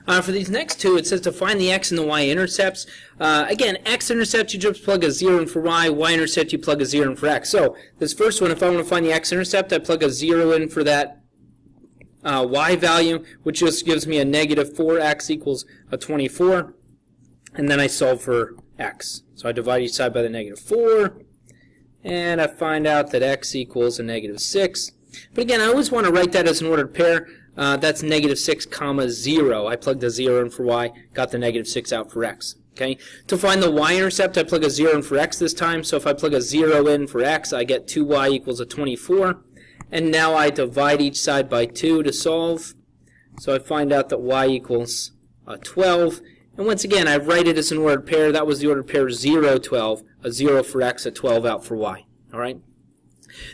For these next two, it says to find the x and the y intercepts. Again, x-intercept, you just plug a 0 in for y. Y-intercept, you plug a 0 in for x. So this first one, if I want to find the x-intercept, I plug a 0 in for that y value, which just gives me a negative 4x equals a 24. And then I solve for x. So I divide each side by the negative 4. And I find out that x equals a negative 6. But again, I always want to write that as an ordered pair. That's negative 6 comma 0. I plugged a 0 in for y, got the negative 6 out for x. Okay. To find the y-intercept, I plug a 0 in for x this time. So if I plug a 0 in for x, I get 2y equals a 24. And now I divide each side by 2 to solve. So I find out that y equals 12. And once again, I write it as an ordered pair. That was the ordered pair 0, 12. A 0 for x, a 12 out for y. All right.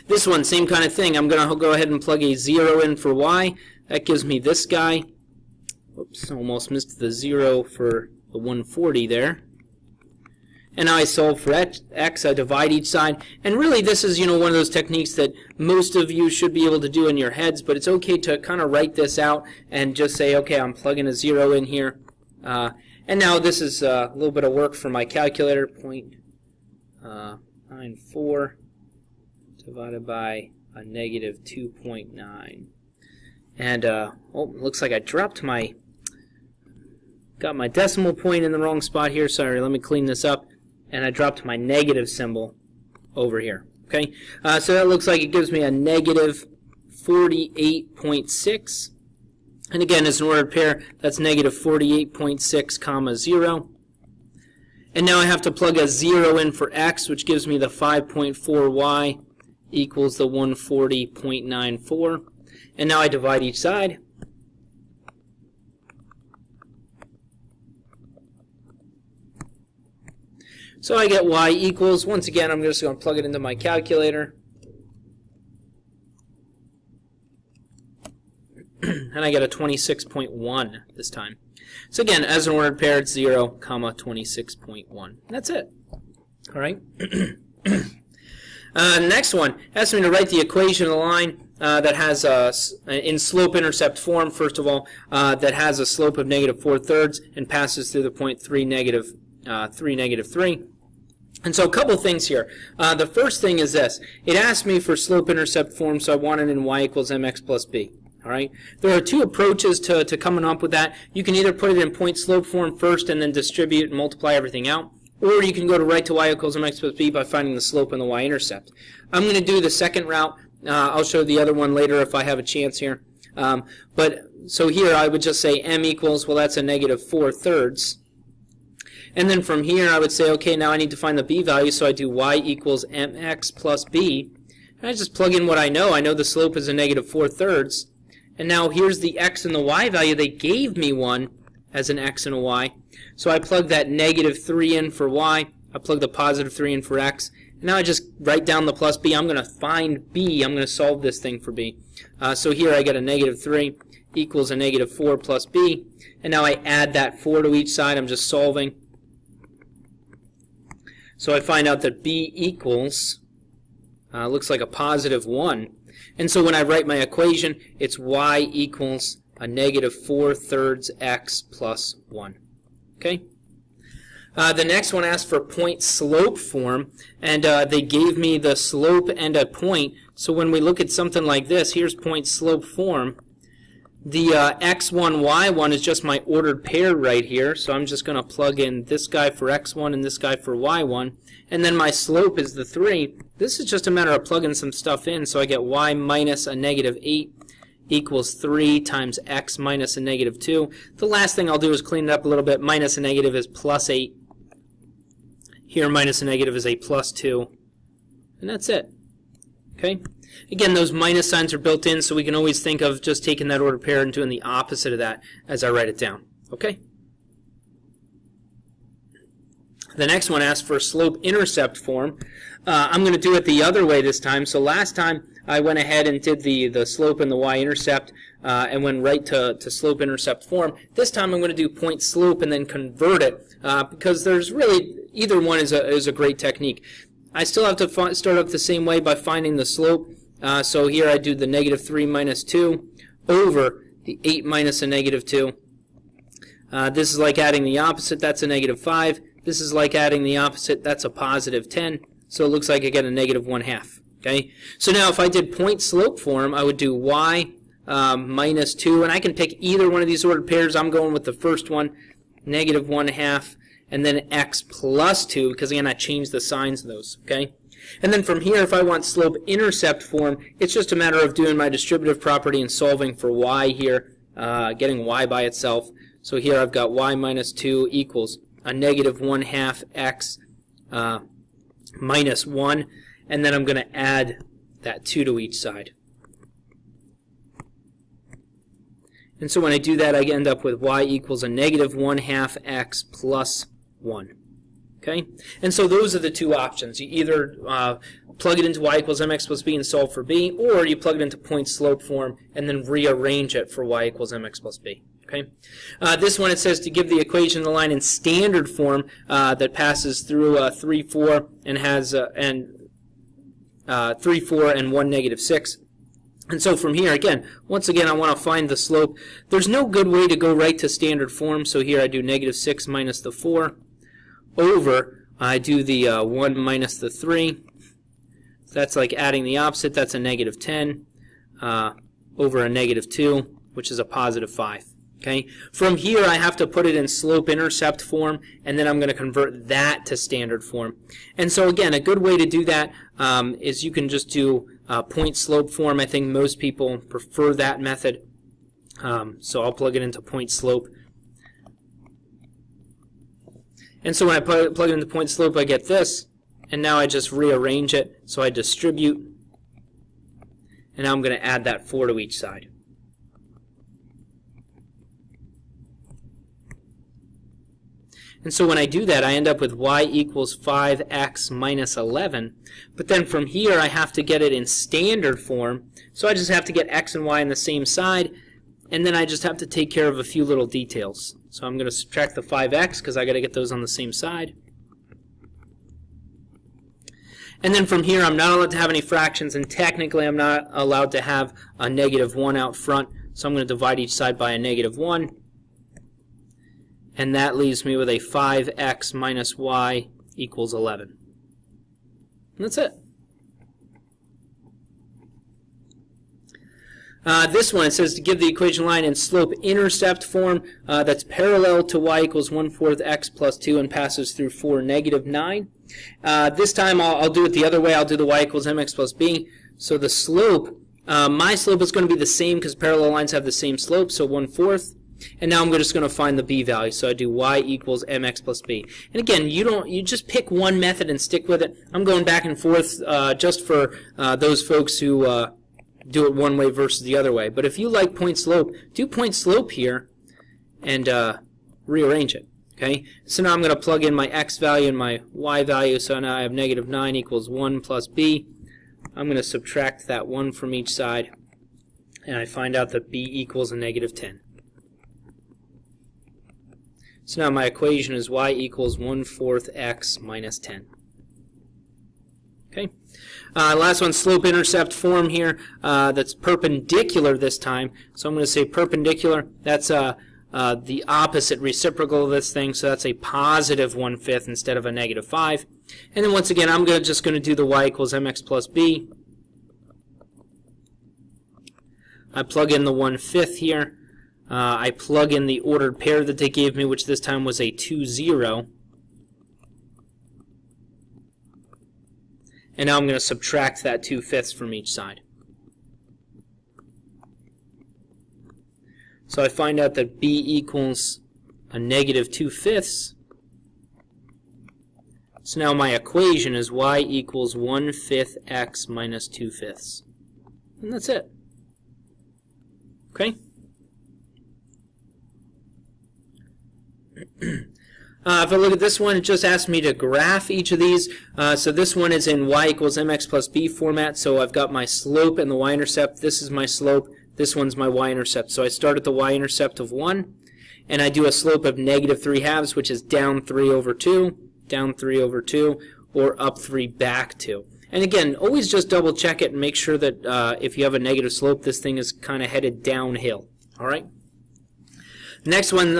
This one, same kind of thing. I'm going to go ahead and plug a 0 in for y. That gives me this guy. Oops, almost missed the 0 for the 140 there. And now I solve for x. I divide each side. And really, this is, one of those techniques that most of you should be able to do in your heads, but it's okay to kind of write this out and just say, okay, I'm plugging a 0 in here. And now this is a little bit of work for my calculator. 0.94 divided by a negative 2.9. And, looks like I dropped got my decimal point in the wrong spot here. Sorry, let me clean this up. And I dropped my negative symbol over here. Okay, so that looks like it gives me a negative 48.6. And again, as an ordered pair, that's negative 48.6 comma 0. And now I have to plug a 0 in for x, which gives me the 5.4y equals the 140.94. And now I divide each side. So I get y equals, once again, I'm just going to plug it into my calculator. And I get a 26.1 this time. So again, as an ordered pair, it's 0, comma 26.1. That's it. All right. Next one asks me to write the equation of the line that has in slope-intercept form, first of all, that has a slope of negative 4/3 and passes through the point 3, negative 3. And so a couple things here. The first thing is this. It asked me for slope-intercept form, so I want it in y equals mx plus b. All right. There are two approaches to coming up with that. You can either put it in point-slope form first and then distribute and multiply everything out. Or you can go to right to y equals mx plus b by finding the slope and the y-intercept. I'm going to do the second route. I'll show the other one later if I have a chance here. So here I would just say m equals, well, that's a negative 4/3. And then from here I would say, okay, now I need to find the b value, so I do y equals mx plus b. And I just plug in what I know. I know the slope is a negative 4/3. And now here's the x and the y value. They gave me one as an x and a y. So I plug that negative 3 in for y. I plug the positive 3 in for x. And now I just write down the plus b. I'm going to find b. I'm going to solve this thing for b. So here I get a negative 3 equals a negative 4 plus b. And now I add that 4 to each side. I'm just solving. So I find out that b equals, looks like a positive 1. And so when I write my equation, it's y equals a negative 4/3 x plus 1. Okay? The next one asks for point-slope form, and they gave me the slope and a point. So when we look at something like this, here's point-slope form. The x1, y1 is just my ordered pair right here, so I'm just going to plug in this guy for x1 and this guy for y1. And then my slope is the 3. This is just a matter of plugging some stuff in, so I get y minus a negative 8 equals 3 times x minus a negative 2. The last thing I'll do is clean it up a little bit. Minus a negative is plus 8. Here, minus a negative is a plus 2. And that's it. Okay? Again, those minus signs are built in, so we can always think of just taking that ordered pair and doing the opposite of that as I write it down. Okay? The next one asks for slope-intercept form. I'm going to do it the other way this time. So last time I went ahead and did the slope and the y-intercept and went right to slope-intercept form. This time I'm going to do point-slope and then convert it because there's really, either one is a great technique. I still have to start up the same way by finding the slope. So here I do the negative 3 minus 2 over the 8 minus a negative 2. This is like adding the opposite, that's a negative 5. This is like adding the opposite, that's a positive 10. So it looks like I get a negative 1/2. Okay? So now if I did point slope form, I would do y minus 2, and I can pick either one of these ordered pairs. I'm going with the first one, negative 1/2, and then x plus 2, because again I changed the signs of those. Okay? And then from here, if I want slope-intercept form, it's just a matter of doing my distributive property and solving for y here, getting y by itself. So here I've got y minus 2 equals a negative 1/2 x minus 1, and then I'm going to add that 2 to each side. And so when I do that, I end up with y equals a negative 1/2 x plus 1. Okay? And so those are the two options. You either plug it into y equals mx plus b and solve for b, or you plug it into point slope form and then rearrange it for y equals mx plus b. Okay? This one, it says to give the equation of the line in standard form that passes through 3, 4 and has 3, 4 and 1, negative 6. And so from here, again, once again, I want to find the slope. There's no good way to go right to standard form, so here I do negative 6 minus the 4 over, I do the 1 minus the 3. So that's like adding the opposite. That's a negative 10 over a negative 2, which is a positive 5. Okay? From here, I have to put it in slope-intercept form, and then I'm going to convert that to standard form. And so again, a good way to do that is you can just do point slope form. I think most people prefer that method. So I'll plug it into point slope. And so when I plug it into point slope, I get this, and now I just rearrange it. So I distribute, and now I'm going to add that 4 to each side. And so when I do that, I end up with y equals 5x minus 11. But then from here, I have to get it in standard form. So I just have to get x and y on the same side, and then I just have to take care of a few little details. So I'm going to subtract the 5x because I got to get those on the same side. And then from here, I'm not allowed to have any fractions, and technically I'm not allowed to have a negative 1 out front. So I'm going to divide each side by a negative 1. And that leaves me with a 5x minus y equals 11. And that's it. This one, it says to give the equation line in slope-intercept form that's parallel to y equals 1/4 x plus 2 and passes through 4, negative 9. This time I'll do it the other way. I'll do the y equals mx plus b. So the slope, my slope is going to be the same because parallel lines have the same slope, so 1/4. And now I'm just going to find the b value. So I do y equals mx plus b. And again, you just pick one method and stick with it. I'm going back and forth just for those folks who do it one way versus the other way. But if you like point slope, do point slope here and rearrange it. Okay? So now I'm going to plug in my x value and my y value. So now I have negative 9 equals 1 plus b. I'm going to subtract that 1 from each side. And I find out that b equals a negative 10. So now my equation is y equals 1/4 x minus 10. Okay. Last one, slope-intercept form here. That's perpendicular this time. So I'm going to say perpendicular. That's the opposite reciprocal of this thing. So that's a positive 1/5 instead of a negative 5. And then once again, I'm just going to do the y equals mx plus b. I plug in the 1/5 here. I plug in the ordered pair that they gave me, which this time was a 2, 0. And now I'm going to subtract that 2/5 from each side. So I find out that b equals a negative 2/5. So now my equation is y equals 1/5 x minus 2/5. And that's it. Okay? If I look at this one, it just asks me to graph each of these. So this one is in y equals mx plus b format. So I've got my slope and the y-intercept. This is my slope. This one's my y-intercept. So I start at the y-intercept of 1, and I do a slope of negative 3/2, which is down 3 over 2, down 3 over 2, or up 3 back 2. And again, always just double check it and make sure that if you have a negative slope, this thing is kind of headed downhill. All right? Next one,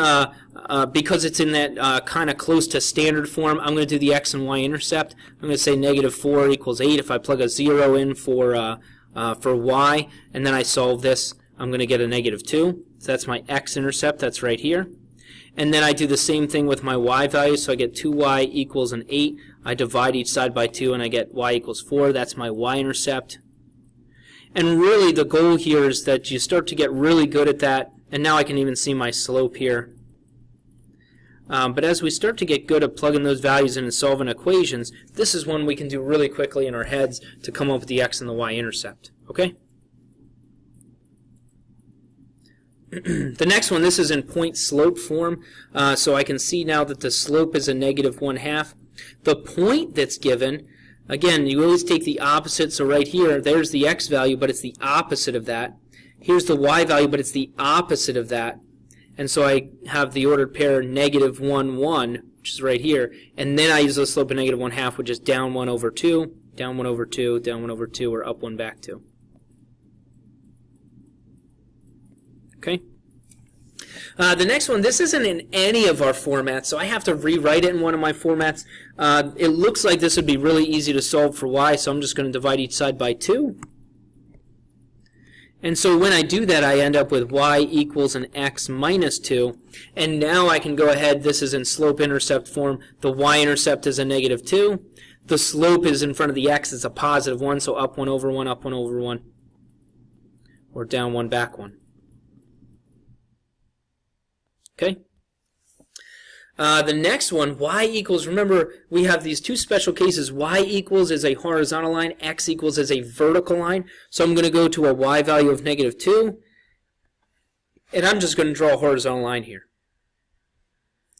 because it's in that kind of close to standard form, I'm going to do the x and y intercept. I'm going to say negative 4 equals 8. If I plug a 0 in for y, and then I solve this, I'm going to get a negative 2. So that's my x-intercept. That's right here. And then I do the same thing with my y value. So I get 2y equals an 8. I divide each side by 2, and I get y equals 4. That's my y-intercept. And really the goal here is that you start to get really good at that. And now I can even see my slope here. But as we start to get good at plugging those values in and solving equations, this is one we can do really quickly in our heads to come up with the x and the y-intercept. Okay? The next one, this is in point-slope form, so I can see now that the slope is a negative 1/2. The point that's given, again, you always take the opposite, so right here, there's the x value, but it's the opposite of that. Here's the y value, but it's the opposite of that. And so I have the ordered pair negative 1, 1, which is right here, and then I use the slope of negative 1/2, which is down 1 over 2, down 1 over 2, down 1 over 2, or up 1 back 2. Okay. The next one, this isn't in any of our formats, so I have to rewrite it in one of my formats. It looks like this would be really easy to solve for y, so I'm just going to divide each side by 2. And so when I do that, I end up with y equals an x minus 2. And now I can go ahead, this is in slope-intercept form. The y-intercept is a negative 2. The slope is in front of the x, it's a positive 1, so up 1 over 1, up 1 over 1. Or down 1, back 1. Okay? The next one, y equals, remember we have these two special cases. Y equals is a horizontal line, x equals is a vertical line. So I'm going to go to a y value of negative 2, and I'm just going to draw a horizontal line here.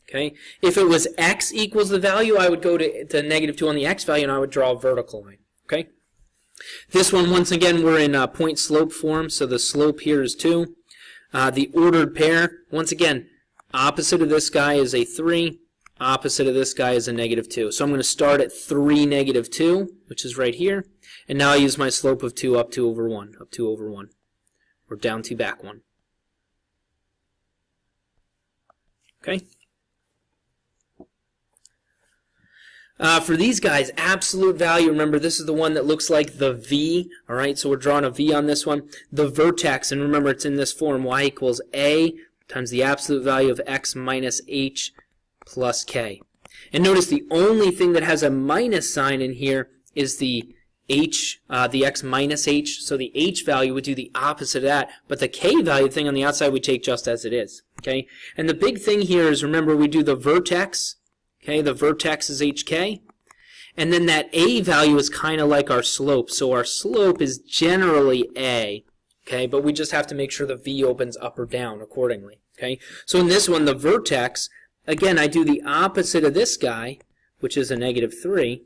Okay? If it was x equals the value, I would go to negative 2 on the x value, and I would draw a vertical line. Okay? This one, once again, we're in point-slope form, so the slope here is 2. The ordered pair, once again, opposite of this guy is a 3. Opposite of this guy is a negative 2. So I'm going to start at 3, negative 2, which is right here. And now I use my slope of 2 up 2 over 1, up 2 over 1, or down 2 back 1. Okay? For these guys, absolute value, remember this is the one that looks like the V, all right, so we're drawing a V on this one. The vertex, and remember it's in this form, y equals A times the absolute value of x minus h plus k. And notice the only thing that has a minus sign in here is the h, the x minus h, so the h value would do the opposite of that, but the k value thing on the outside we take just as it is, okay? And the big thing here is, remember, we do the vertex. Okay, the vertex is hk, and then that a value is kind of like our slope. So our slope is generally a, okay, but we just have to make sure the v opens up or down accordingly. Okay, so in this one, the vertex, again, I do the opposite of this guy, which is a negative 3,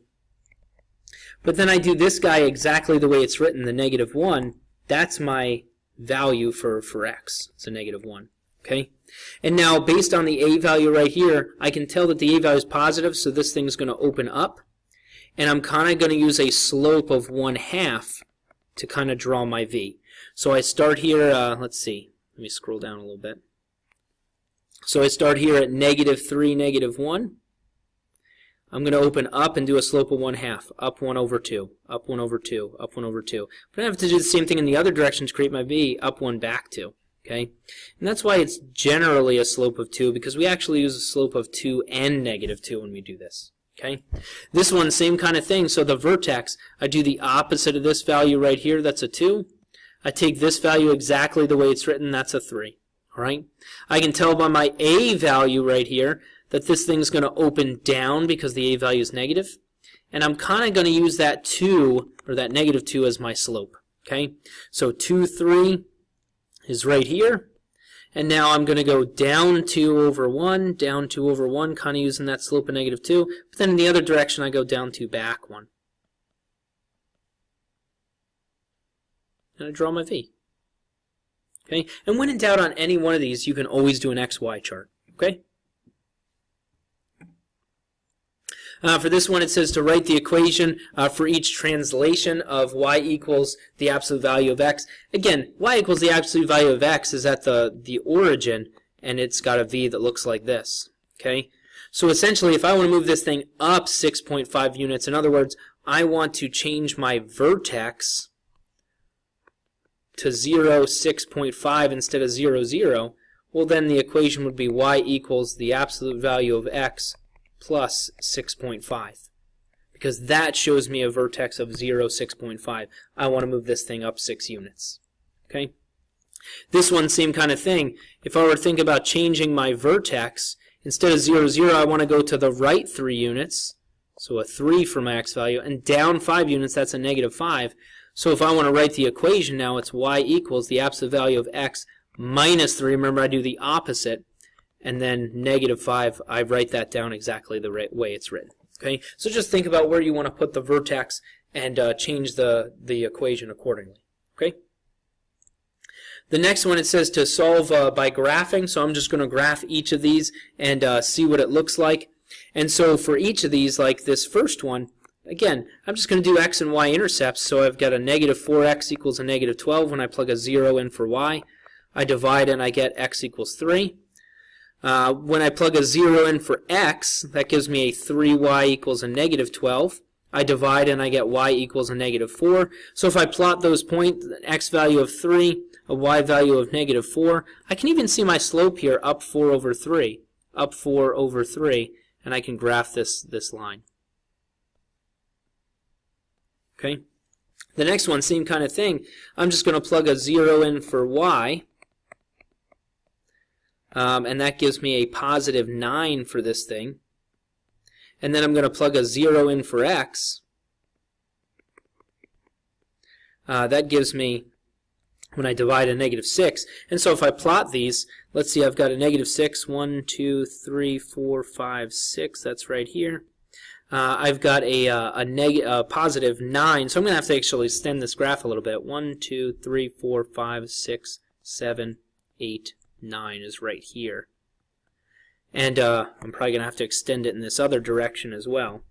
but then I do this guy exactly the way it's written, the negative 1. That's my value for x. It's a negative 1. Okay. And now, based on the a value right here, I can tell that the a value is positive, so this thing is going to open up. And I'm kind of going to use a slope of 1/2 to kind of draw my v. So I start here, let's see, let me scroll down a little bit. So I start here at negative 3, negative 1. I'm going to open up and do a slope of 1/2, up 1 over 2, up 1 over 2, up 1 over 2. But I have to do the same thing in the other direction to create my v, up 1, back 2. Okay, and that's why it's generally a slope of 2, because we actually use a slope of 2 and negative 2 when we do this. Okay, this one, same kind of thing. So the vertex, I do the opposite of this value right here. That's a 2. I take this value exactly the way it's written. That's a 3. All right, I can tell by my a value right here that this thing's going to open down because the a value is negative, and I'm kind of going to use that 2 or that negative 2 as my slope. Okay, so 2, 3. Is right here, and now I'm going to go down 2 over 1, down 2 over 1, kind of using that slope of negative 2, but then in the other direction I go down 2 back 1. And I draw my v. Okay, and when in doubt on any one of these, you can always do an XY chart. Okay? For this one, it says to write the equation for each translation of y equals the absolute value of x. Again, y equals the absolute value of x is at the origin, and it's got a v that looks like this. Okay, so essentially if I want to move this thing up 6.5 units, in other words, I want to change my vertex to 0, 6.5 instead of 0, 0, well then the equation would be y equals the absolute value of x plus 6.5. Because that shows me a vertex of 0, 6.5. I want to move this thing up 6 units. Okay? This one, same kind of thing. If I were to think about changing my vertex, instead of 0, 0, I want to go to the right 3 units, so a 3 for my x value, and down 5 units, that's a negative 5. So if I want to write the equation now, it's y equals the absolute value of x minus 3. Remember, I do the opposite, and then negative 5, I write that down exactly the right way it's written. Okay, so just think about where you want to put the vertex and change the equation accordingly. Okay. The next one, it says to solve by graphing, so I'm just going to graph each of these and see what it looks like. And so for each of these, like this first one, again, I'm just going to do x and y intercepts, so I've got a negative 4x equals a negative 12 when I plug a 0 in for y. I divide and I get x equals 3. When I plug a 0 in for x, that gives me a 3y equals a negative 12. I divide and I get y equals a negative 4. So if I plot those points, an x value of 3, a y value of negative 4, I can even see my slope here, up 4 over 3. Up 4 over 3, and I can graph this line. Okay. The next one, same kind of thing. I'm just going to plug a 0 in for y. And that gives me a positive 9 for this thing. And then I'm going to plug a 0 in for x. That gives me, when I divide, a negative 6. And so if I plot these, let's see, I've got a negative 6, 1, 2, 3, 4, 5, 6. That's right here. I've got a positive 9. So I'm going to have to actually extend this graph a little bit. 1, 2, 3, 4, 5, 6, 7, 8, 9 is right here. And I'm probably going to have to extend it in this other direction as well.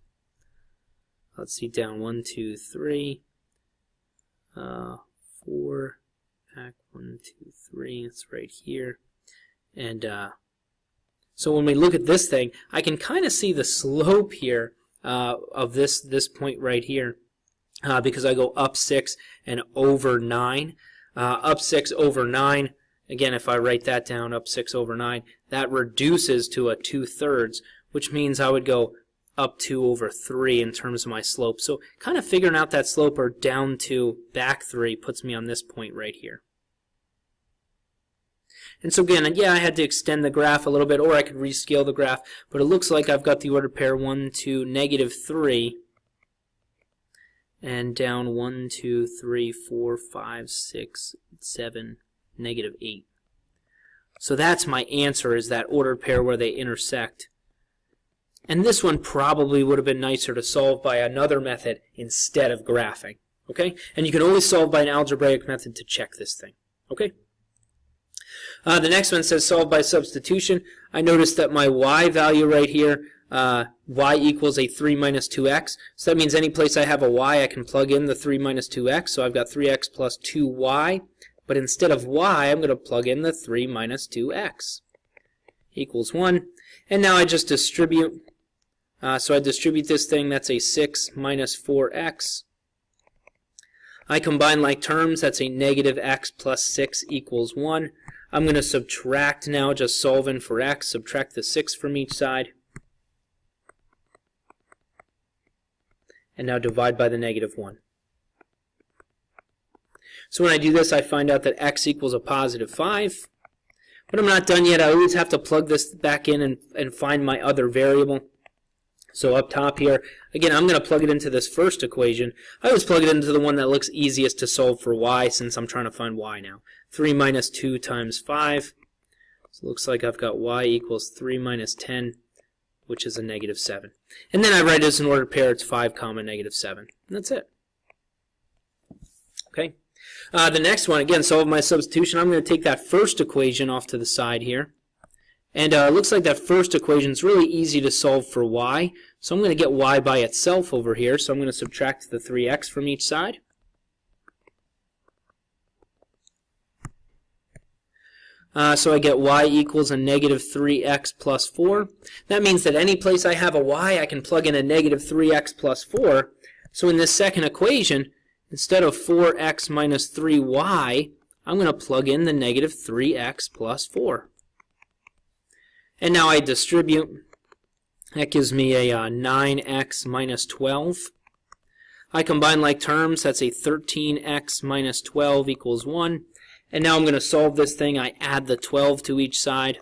Let's see, down 1, 2, 3, 4, back 1, 2, 3, it's right here. And so when we look at this thing, I can kind of see the slope here of this point right here because I go up 6 and over 9. Up 6 over 9. Again, if I write that down, up 6 over 9, that reduces to a 2/3, which means I would go up 2 over 3 in terms of my slope. So kind of figuring out that slope, or down to back 3, puts me on this point right here. And so again, yeah, I had to extend the graph a little bit, or I could rescale the graph, but it looks like I've got the ordered pair 1 to negative 3, and down 1, 2, 3, 4, 5, 6, 7, negative 8. So that's my answer, is that ordered pair where they intersect. And this one probably would have been nicer to solve by another method instead of graphing. Okay? And you can always solve by an algebraic method to check this thing. Okay? The next one says solve by substitution. I noticed that my y value right here, y equals a 3 minus 2x. So that means any place I have a y, I can plug in the 3 minus 2x. So I've got 3x plus 2y. But instead of y, I'm going to plug in the 3 minus 2x equals 1. And now I just distribute. So I distribute this thing. That's a 6 minus 4x. I combine like terms. That's a negative x plus 6 equals 1. I'm going to subtract now, just solving for x. Subtract the 6 from each side. And now divide by the negative 1. So when I do this, I find out that x equals a positive 5. But I'm not done yet. I always have to plug this back in and find my other variable. So up top here, again, I'm going to plug it into this first equation. I always plug it into the one that looks easiest to solve for y, since I'm trying to find y now. 3 minus 2 times 5. So it looks like I've got y equals 3 minus 10, which is a negative 7. And then I write it as an ordered pair. It's 5 comma negative 7. And that's it. Okay. The next one, again, solve my substitution. I'm going to take that first equation off to the side here. And it looks like that first equation is really easy to solve for y. So I'm going to get y by itself over here. So I'm going to subtract the 3x from each side. So I get y equals a negative 3x plus 4. That means that any place I have a y, I can plug in a negative 3x plus 4. So in this second equation, instead of 4x minus 3y, I'm going to plug in the negative 3x plus 4. And now I distribute. That gives me a 9x minus 12. I combine like terms. That's a 13x minus 12 equals 1. And now I'm going to solve this thing. I add the 12 to each side.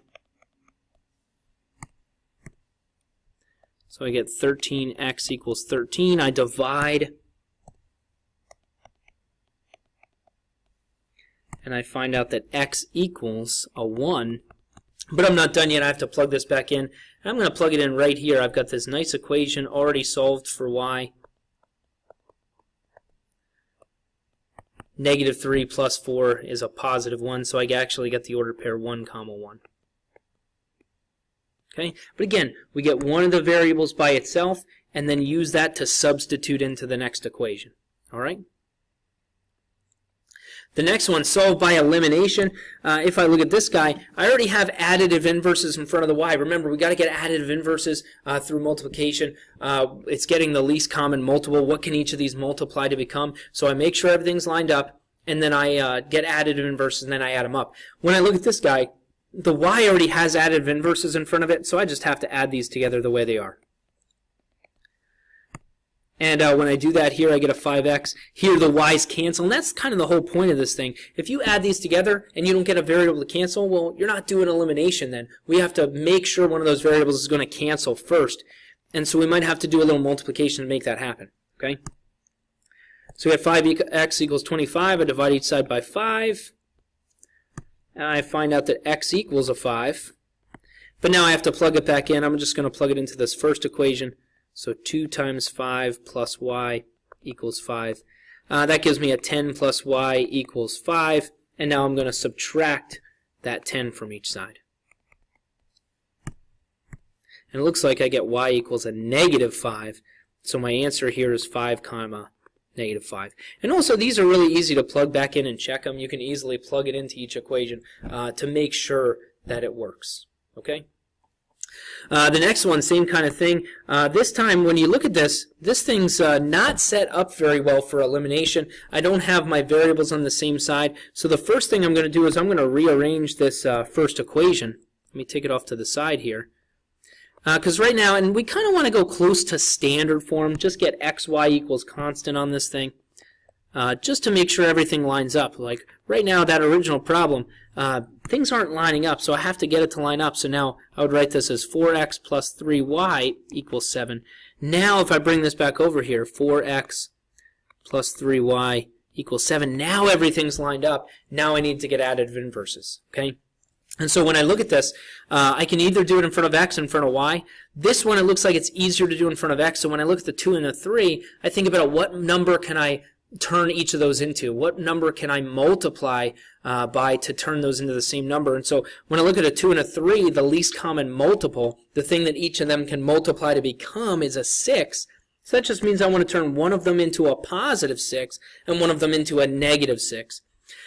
So I get 13x equals 13. I divide. And I find out that x equals a 1. But I'm not done yet. I have to plug this back in. And I'm going to plug it in right here. I've got this nice equation already solved for y. Negative 3 plus 4 is a positive 1, so I actually get the order pair 1, 1. Okay? But again, we get one of the variables by itself, and then use that to substitute into the next equation. All right? The next one, solved by elimination. If I look at this guy, I already have additive inverses in front of the y. Remember, we got to get additive inverses through multiplication. It's getting the least common multiple. What can each of these multiply to become? So I make sure everything's lined up, and then I get additive inverses, and then I add them up. When I look at this guy, the y already has additive inverses in front of it, so I just have to add these together the way they are. And when I do that here, I get a 5x. Here the y's cancel, and that's kind of the whole point of this thing. If you add these together and you don't get a variable to cancel, well, you're not doing elimination then. We have to make sure one of those variables is going to cancel first. And so we might have to do a little multiplication to make that happen. Okay? So we have 5x equals 25. I divide each side by 5. And I find out that x equals a 5. But now I have to plug it back in. I'm just going to plug it into this first equation. So 2 times 5 plus y equals 5. That gives me a 10 plus y equals 5. And now I'm going to subtract that 10 from each side. And it looks like I get y equals a negative 5. So my answer here is 5 comma negative 5. And also these are really easy to plug back in and check them. You can easily plug it into each equation to make sure that it works. Okay? The next one, same kind of thing. This time, when you look at this, this thing's not set up very well for elimination. I don't have my variables on the same side. So the first thing I'm going to do is I'm going to rearrange this first equation. Let me take it off to the side here. Because right now, and we kind of want to go close to standard form, just get xy equals constant on this thing. Just to make sure everything lines up. Like right now, that original problem, things aren't lining up, so I have to get it to line up. So now I would write this as 4x plus 3y equals 7. Now if I bring this back over here, 4x plus 3y equals 7. Now everything's lined up. Now I need to get additive inverses. Okay? And so when I look at this, I can either do it in front of x or in front of y. This one, it looks like it's easier to do in front of x. So when I look at the 2 and the 3, I think about what number can I turn each of those into? What number can I multiply by to turn those into the same number? And so when I look at a 2 and a 3, the least common multiple, the thing that each of them can multiply to become is a 6. So that just means I want to turn one of them into a positive 6 and one of them into a negative 6.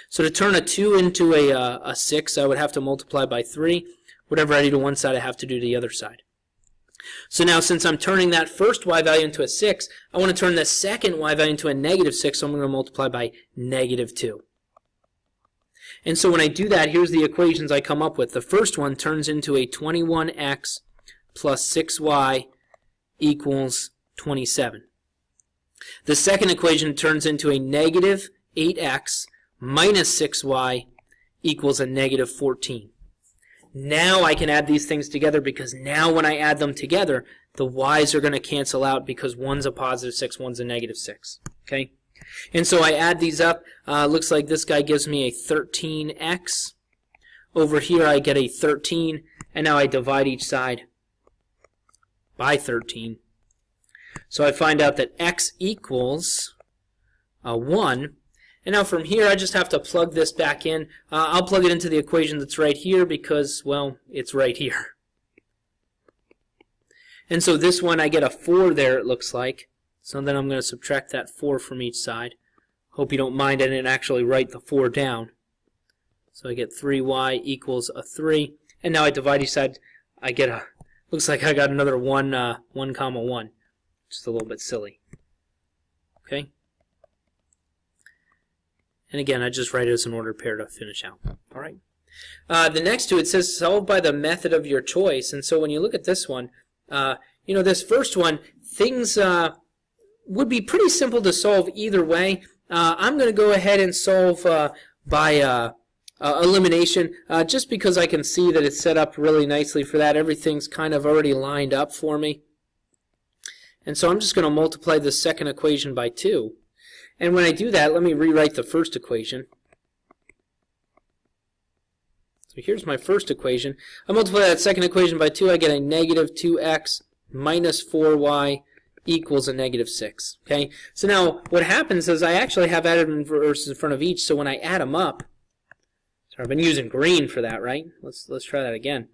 So to turn a 2 into a 6, I would have to multiply by 3. Whatever I do to one side, I have to do to the other side. So now since I'm turning that first y value into a 6, I want to turn the second y value into a negative 6, so I'm going to multiply by negative 2. And so when I do that, here's the equations I come up with. The first one turns into a 21x plus 6y equals 27. The second equation turns into a negative 8x minus 6y equals a negative 14. Now I can add these things together because now when I add them together, the y's are going to cancel out because one's a positive 6, one's a negative 6. Okay? And so I add these up. Looks like this guy gives me a 13x. Over here I get a 13, and now I divide each side by 13. So I find out that x equals 1. And now from here, I just have to plug this back in. I'll plug it into the equation that's right here because, well, it's right here. And so this one, I get a 4 there, it looks like. So then I'm going to subtract that 4 from each side. Hope you don't mind I didn't actually write the 4 down. So I get 3y equals a 3. And now I divide each side. I get a, looks like I got another 1, 1 comma 1. Just a little bit silly. Okay? And again, I just write it as an ordered pair to finish out. All right. The next two, it says solve by the method of your choice. And so when you look at this one, you know, this first one, things would be pretty simple to solve either way. I'm going to go ahead and solve by elimination, just because I can see that it's set up really nicely for that. Everything's kind of already lined up for me. And so I'm just going to multiply the second equation by 2. And when I do that, let me rewrite the first equation. So here's my first equation. I multiply that second equation by 2, I get a negative 2x minus 4y equals a negative 6. Okay? So now what happens is I actually have added inverses in front of each, so when I add them up, sorry, I've been using green for that, right? Let's try that again.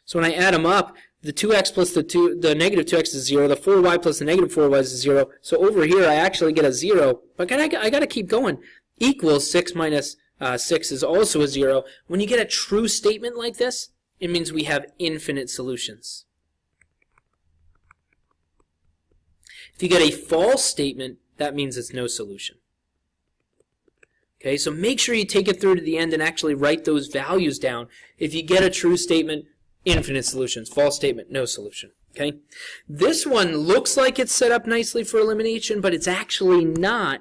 So when I add them up, the 2x plus the negative 2x is 0, the 4y plus the negative 4y is 0. So over here I actually get a 0, but I got to keep going. Equals 6 minus 6 is also a 0. When you get a true statement like this, it means we have infinite solutions. If you get a false statement, that means it's no solution. Okay, so make sure you take it through to the end and actually write those values down. If you get a true statement, infinite solutions. False statement, no solution. Okay, this one looks like it's set up nicely for elimination, but it's actually not.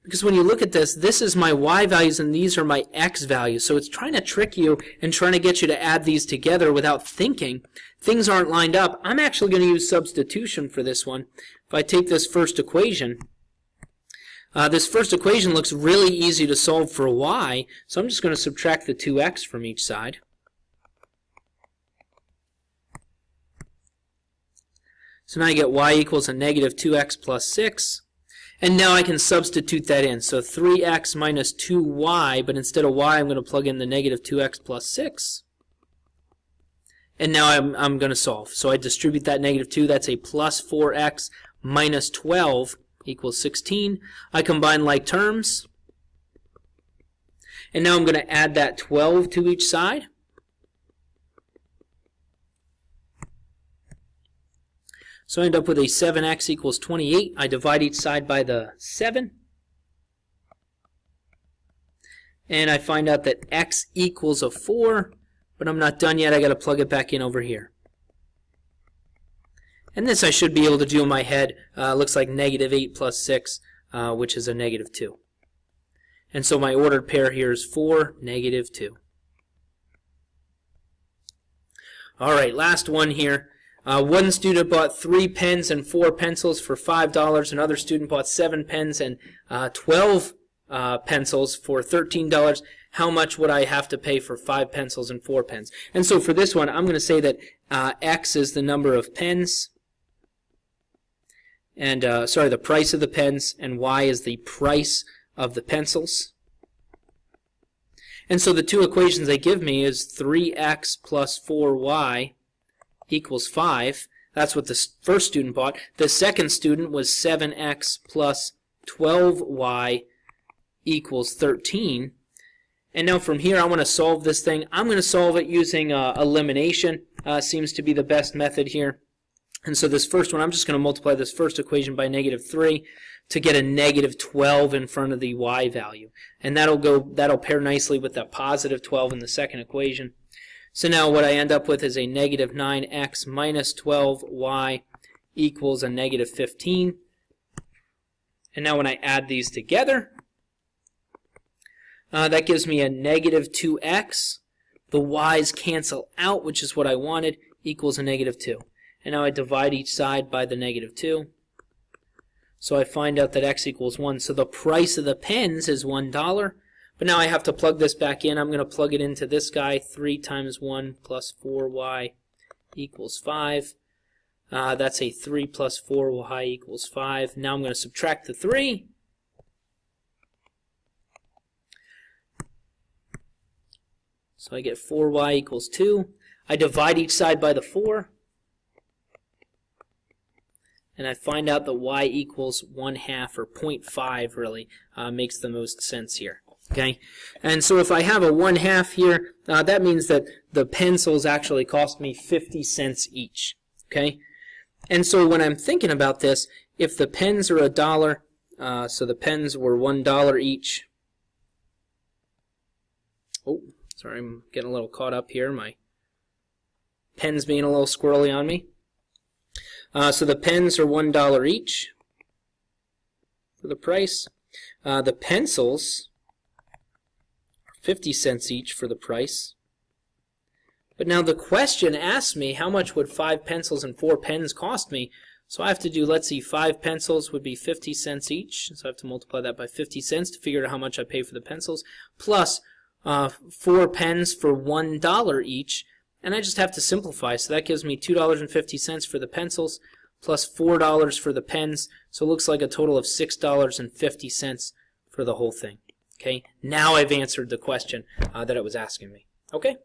Because when you look at this, this is my y values and these are my x values. So it's trying to trick you and trying to get you to add these together without thinking. Things aren't lined up. I'm actually going to use substitution for this one. If I take this first equation, this first equation looks really easy to solve for y. So I'm just going to subtract the 2x from each side. So now I get y equals a negative 2x plus 6. And now I can substitute that in. So 3x minus 2y, but instead of y, I'm going to plug in the negative 2x plus 6. And now I'm going to solve. So I distribute that negative 2. That's a plus 4x minus 12 equals 16. I combine like terms. And now I'm going to add that 12 to each side. So I end up with a 7x equals 28. I divide each side by the 7. And I find out that x equals a 4, but I'm not done yet. I got to plug it back in over here. And this I should be able to do in my head. Looks like negative 8 plus 6, which is a negative 2. And so my ordered pair here is 4, negative 2. All right, last one here. One student bought 3 pens and 4 pencils for $5. Another student bought 7 pens and 12 pencils for $13. How much would I have to pay for 5 pencils and 4 pens? And so for this one, I'm going to say that X is the number of pens, and the price of the pens, and Y is the price of the pencils. And so the two equations they give me is 3x plus 4y equals 5. That's what the first student bought. The second student was 7x plus 12y equals 13. And now from here I want to solve this thing. I'm going to solve it using elimination. Seems to be the best method here. And so this first one, I'm just going to multiply this first equation by negative 3 to get a negative 12 in front of the y value. And that'll pair nicely with that positive 12 in the second equation. So now what I end up with is a negative 9x minus 12y equals a negative 15. And now when I add these together, that gives me a negative 2x. The y's cancel out, which is what I wanted, equals a negative 2. And now I divide each side by the negative 2. So I find out that x equals 1. So the price of the pens is $1. But now I have to plug this back in. I'm going to plug it into this guy. 3 times 1 plus 4y equals 5. That's a 3 plus 4y equals 5. Now I'm going to subtract the 3. So I get 4y equals 2. I divide each side by the 4. And I find out that y equals 1/2, or 0.5 really, makes the most sense here. Okay, and so if I have a 1/2 here, that means that the pencils actually cost me 50 cents each. Okay, and so when I'm thinking about this, if the pens are $1, so the pens were $1 each. Oh, sorry, I'm getting a little caught up here. My pen's being a little squirrely on me. So the pens are $1 each for the price. The pencils are 50 cents each for the price. But now the question asks me how much would 5 pencils and 4 pens cost me. So I have to do, let's see, 5 pencils would be 50 cents each. So I have to multiply that by 50 cents to figure out how much I pay for the pencils. Plus 4 pens for $1 each. And I just have to simplify. So that gives me $2.50 for the pencils plus $4 for the pens. So it looks like a total of $6.50 for the whole thing. Okay, now I've answered the question that it was asking me. Okay.